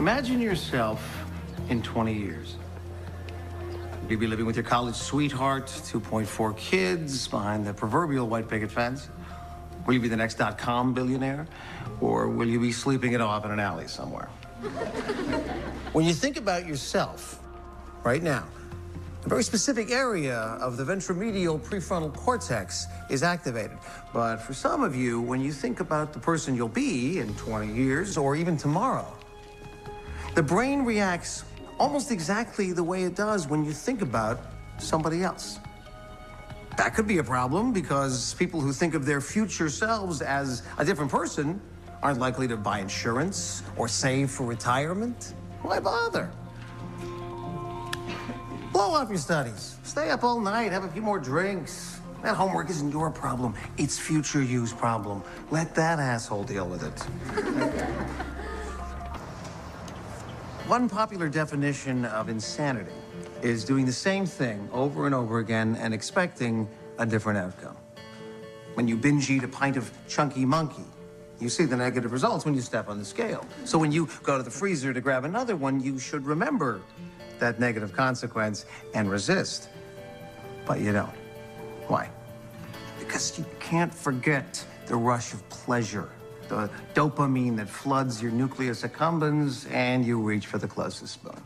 Imagine yourself in 20 years. You'll be living with your college sweetheart, 2.4 kids, behind the proverbial white picket fence. Will you be the next .com billionaire? Or will you be sleeping it off in an alley somewhere? When you think about yourself right now, a very specific area of the ventromedial prefrontal cortex is activated. But for some of you, when you think about the person you'll be in 20 years or even tomorrow, the brain reacts almost exactly the way it does when you think about somebody else. That could be a problem because people who think of their future selves as a different person aren't likely to buy insurance or save for retirement. Why bother? Blow off your studies. Stay up all night, have a few more drinks. That homework isn't your problem. It's future you's problem. Let that asshole deal with it. One popular definition of insanity is doing the same thing over and over again and expecting a different outcome. When you binge eat a pint of Chunky Monkey, you see the negative results when you step on the scale. So when you go to the freezer to grab another one, you should remember that negative consequence and resist. But you don't. Why? Because you can't forget the rush of pleasure, the dopamine that floods your nucleus accumbens, and you reach for the closest spoon.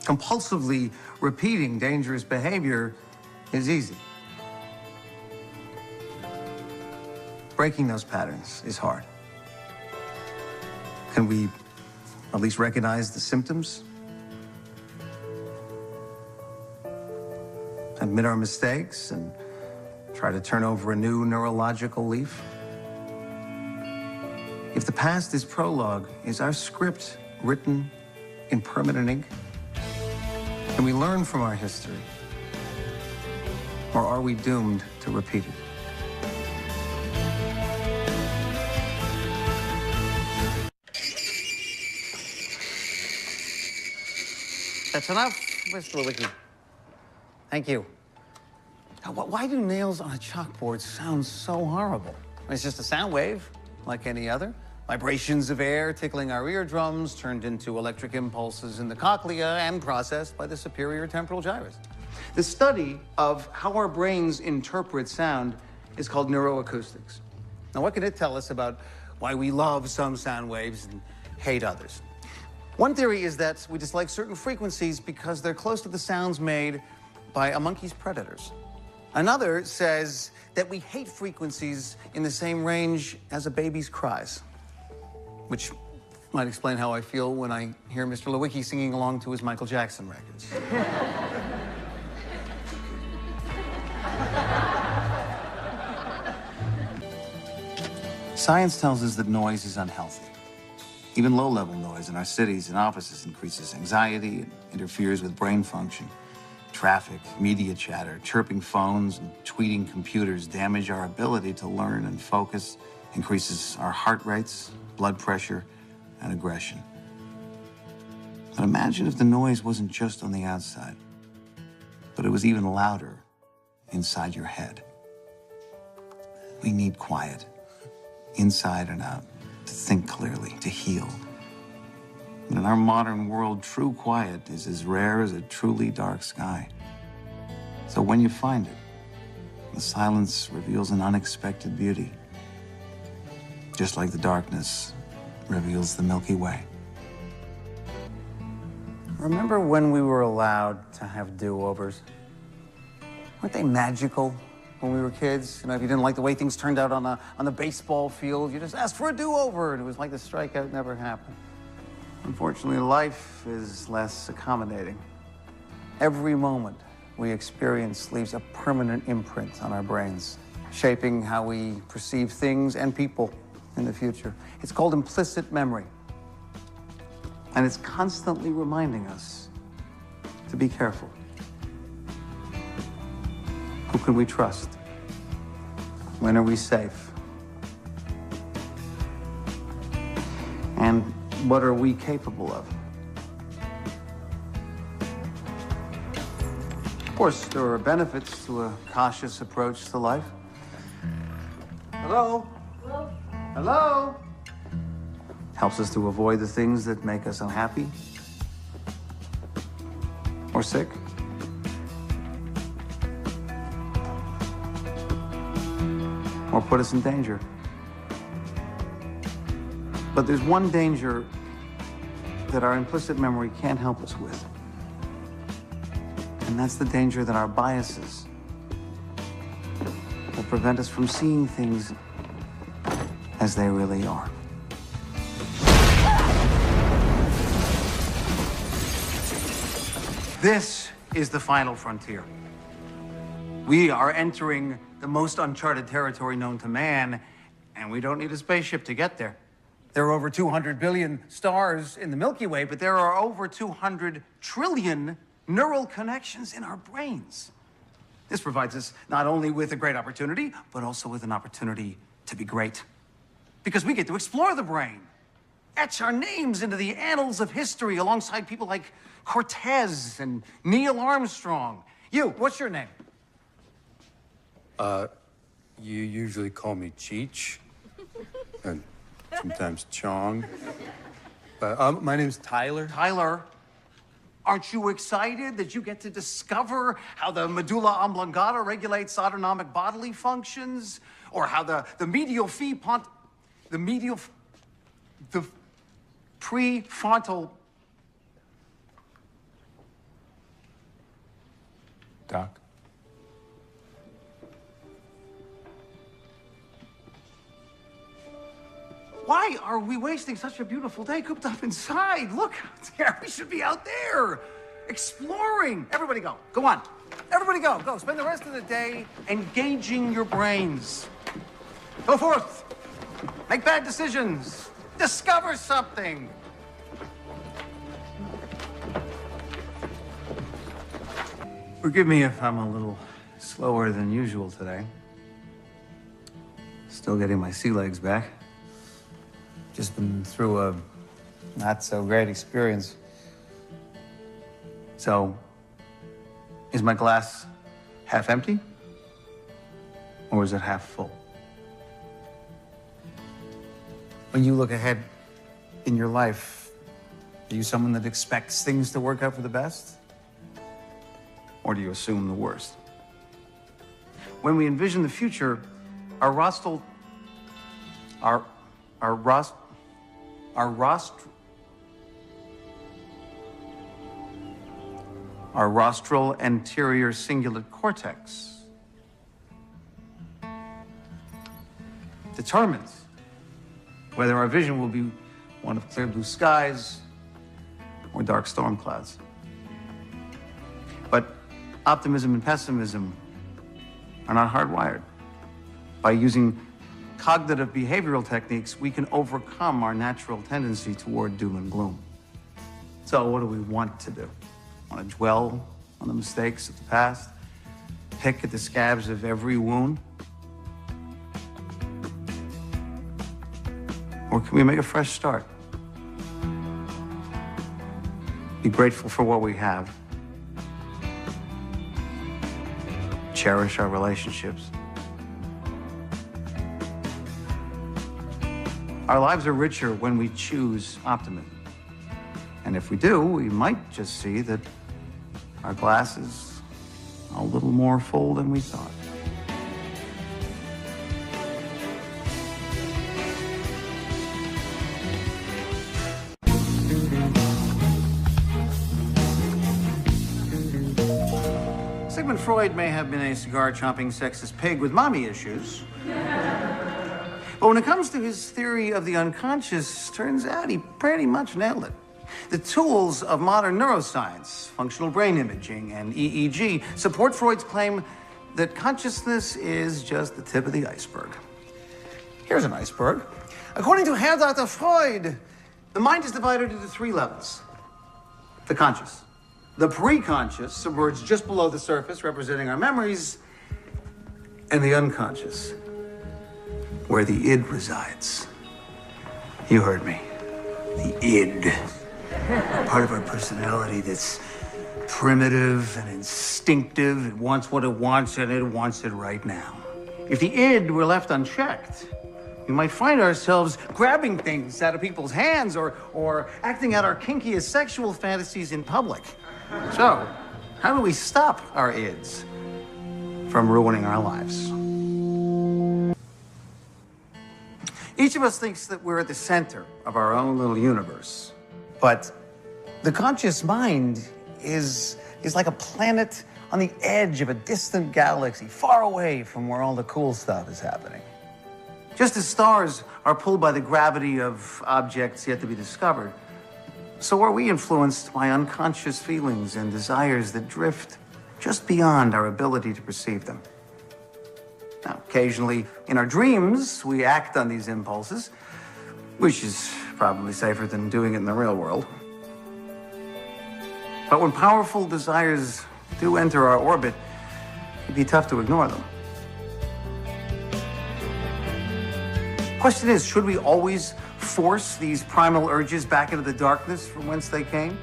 Compulsively repeating dangerous behavior is easy. Breaking those patterns is hard. Can we at least recognize the symptoms? Admit our mistakes and try to turn over a new neurological leaf? If the past is prologue, is our script written in permanent ink? Can we learn from our history? Or are we doomed to repeat it? That's enough, Mr. Lewicki. Thank you. Now, why do nails on a chalkboard sound so horrible? It's just a sound wave, like any other. Vibrations of air tickling our eardrums turned into electric impulses in the cochlea and processed by the superior temporal gyrus. The study of how our brains interpret sound is called neuroacoustics. Now, what can it tell us about why we love some sound waves and hate others? One theory is that we dislike certain frequencies because they're close to the sounds made by a monkey's predators. Another says that we hate frequencies in the same range as a baby's cries, which might explain how I feel when I hear Mr. Lewicki singing along to his Michael Jackson records. Science tells us that noise is unhealthy. Even low-level noise in our cities and offices increases anxiety and interferes with brain function. Traffic, media chatter, chirping phones, and tweeting computers damage our ability to learn and focus, increases our heart rates, blood pressure, and aggression. But imagine if the noise wasn't just on the outside, but it was even louder inside your head. We need quiet, inside and out, to think clearly, to heal. But in our modern world, true quiet is as rare as a truly dark sky. So when you find it, the silence reveals an unexpected beauty, just like the darkness reveals the Milky Way. Remember when we were allowed to have do-overs? Weren't they magical when we were kids? You know, if you didn't like the way things turned out on the baseball field, you just asked for a do-over, and it was like the strikeout never happened. Unfortunately, life is less accommodating. Every moment we experience leaves a permanent imprint on our brains, shaping how we perceive things and people in the future. It's called implicit memory. And it's constantly reminding us to be careful. Who can we trust? When are we safe? And what are we capable of? Of course, there are benefits to a cautious approach to life. Hello? Hello? Hello? Helps us to avoid the things that make us unhappy or sick. Or put us in danger. But there's one danger that our implicit memory can't help us with. And that's the danger that our biases will prevent us from seeing things as they really are. This is the final frontier. We are entering the most uncharted territory known to man, and we don't need a spaceship to get there. There are over 200 billion stars in the Milky Way, but there are over 200 trillion neural connections in our brains. This provides us not only with a great opportunity, but also with an opportunity to be great. Because we get to explore the brain, etch our names into the annals of history alongside people like Cortez and Neil Armstrong. You, what's your name? You usually call me Cheech, and sometimes Chong. But my name's Tyler. Tyler, aren't you excited that you get to discover how the medulla oblongata regulates autonomic bodily functions? Or how the prefrontal... Doc? Why are we wasting such a beautiful day cooped up inside? Look out there. We should be out there exploring. Everybody go. Go on. Everybody go. Go. Spend the rest of the day engaging your brains. Go forth. Make bad decisions. Discover something. Forgive me if I'm a little slower than usual today. Still getting my sea legs back. Just been through a not so great experience. So, is my glass half empty? Or is it half full? When you look ahead in your life, are you someone that expects things to work out for the best? Or do you assume the worst? When we envision the future, our rostral anterior cingulate cortex determines whether our vision will be one of clear blue skies or dark storm clouds. But optimism and pessimism are not hardwired. By using cognitive behavioral techniques, we can overcome our natural tendency toward doom and gloom. So what do we want to do? Want to dwell on the mistakes of the past? Pick at the scabs of every wound? Or can we make a fresh start? Be grateful for what we have. Cherish our relationships. Our lives are richer when we choose optimism. And if we do, we might just see that our glass is a little more full than we thought. Sigmund Freud may have been a cigar-chomping sexist pig with mommy issues. But when it comes to his theory of the unconscious, turns out he pretty much nailed it. The tools of modern neuroscience, functional brain imaging, and EEG support Freud's claim that consciousness is just the tip of the iceberg. Here's an iceberg. According to Herr Dr. Freud, the mind is divided into 3 levels. The conscious. The preconscious, submerged just below the surface, representing our memories, and the unconscious, where the id resides. You heard me. The id. Part of our personality that's primitive and instinctive. It wants what it wants, and it wants it right now. If the id were left unchecked, we might find ourselves grabbing things out of people's hands or acting out our kinkiest sexual fantasies in public. So, how do we stop our ids from ruining our lives? Each of us thinks that we're at the center of our own little universe. But the conscious mind is like a planet on the edge of a distant galaxy, far away from where all the cool stuff is happening. Just as stars are pulled by the gravity of objects yet to be discovered, so are we influenced by unconscious feelings and desires that drift just beyond our ability to perceive them. Now, occasionally, in our dreams, we act on these impulses, which is probably safer than doing it in the real world. But when powerful desires do enter our orbit, it'd be tough to ignore them. Question is, should we always force these primal urges back into the darkness from whence they came?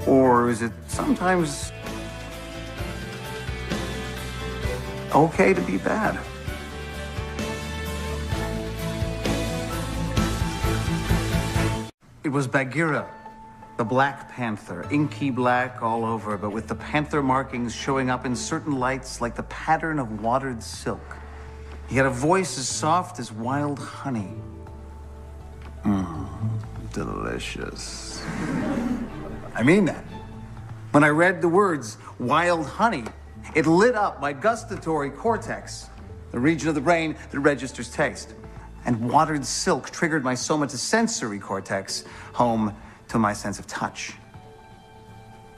Or is it sometimes okay to be bad? It was Bagheera, the Black Panther, inky black all over, but with the panther markings showing up in certain lights like the pattern of watered silk. He had a voice as soft as wild honey. Delicious. I mean that. When I read the words wild honey, it lit up my gustatory cortex, the region of the brain that registers taste. And watered silk triggered my somatosensory cortex, home to my sense of touch.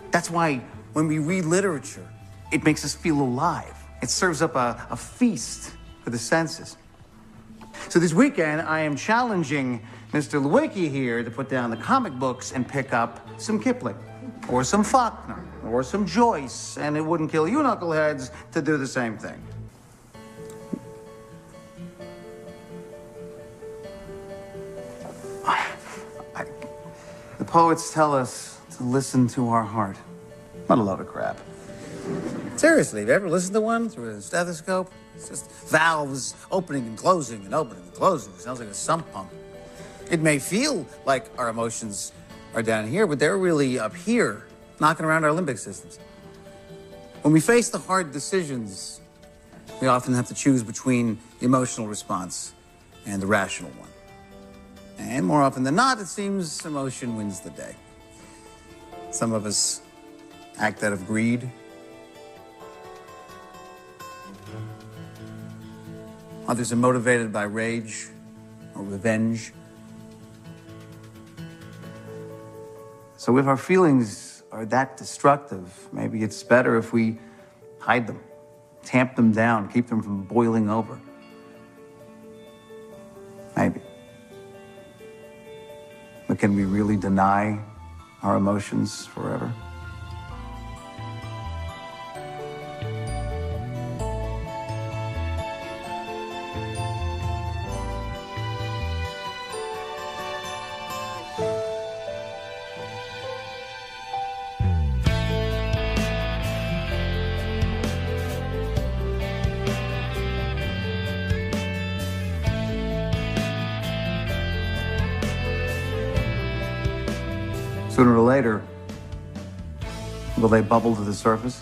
That's why when we read literature, it makes us feel alive. It serves up a feast for the senses. So this weekend, I am challenging Mr. Lewicki here to put down the comic books and pick up some Kipling, or some Faulkner, or some Joyce, and it wouldn't kill you knuckleheads to do the same thing. The poets tell us to listen to our heart. What a load of crap. Seriously, have you ever listened to one through a stethoscope? It's just valves opening and closing and opening and closing. It sounds like a sump pump. It may feel like our emotions are down here, but they're really up here, knocking around our limbic systems. When we face the hard decisions, we often have to choose between the emotional response and the rational one. And more often than not, it seems emotion wins the day. Some of us act out of greed. Others are motivated by rage or revenge. So if our feelings are that destructive, maybe it's better if we hide them, tamp them down, keep them from boiling over. Maybe. But can we really deny our emotions forever? Sooner or later, will they bubble to the surface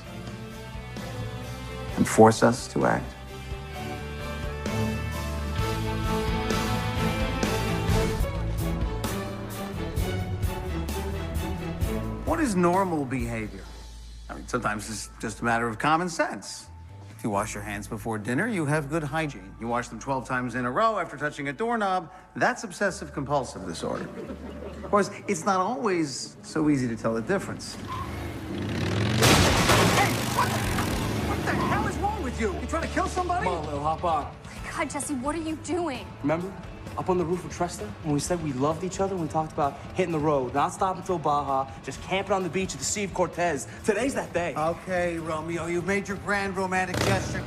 and force us to act? What is normal behavior? I mean, sometimes it's just a matter of common sense. If you wash your hands before dinner, you have good hygiene. You wash them 12 times in a row after touching a doorknob, that's obsessive-compulsive disorder. Of course, it's not always so easy to tell the difference. Hey, what the hell is wrong with you? You trying to kill somebody? Come on, Lil, hop on. Oh my God, Jesse, what are you doing? Remember? Up on the roof with Tresta, when we said we loved each other, when we talked about hitting the road, not stopping till Baja, just camping on the beach to deceive Cortez. Today's that day. Okay, Romeo, you've made your grand romantic gesture.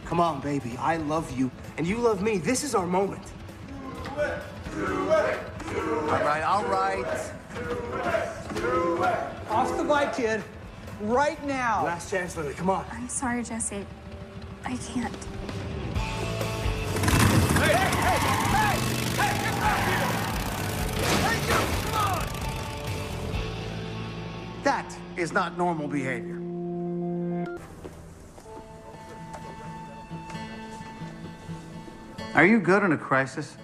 Come on, baby. I love you, and you love me. This is our moment. All right. Off the bike, kid. Right now. Last chance, Lily. Come on. I'm sorry, Jesse. I can't. That is not normal behavior. Are you good in a crisis?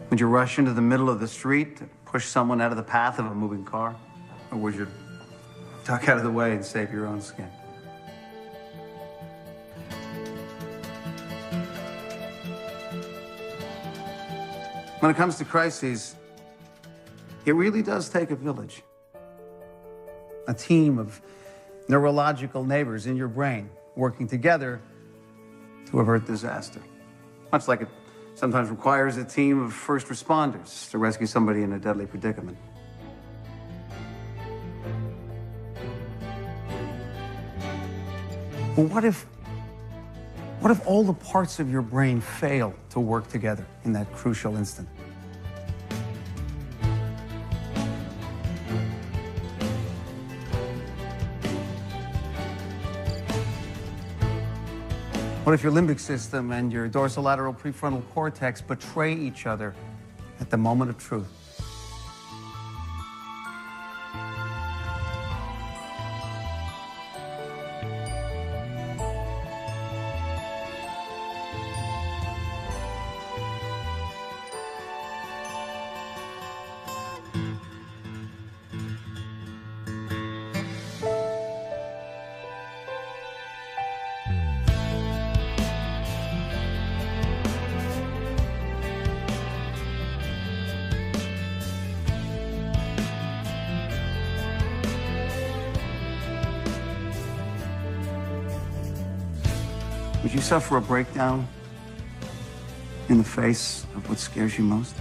Would you rush into the middle of the street to push someone out of the path of a moving car? Or would you duck out of the way and save your own skin? When it comes to crises, it really does take a village. A team of neurological neighbors in your brain working together to avert disaster. Much like it sometimes requires a team of first responders to rescue somebody in a deadly predicament. But what if all the parts of your brain fail to work together in that crucial instant? What if your limbic system and your dorsolateral prefrontal cortex betray each other at the moment of truth? Would you suffer a breakdown in the face of what scares you most?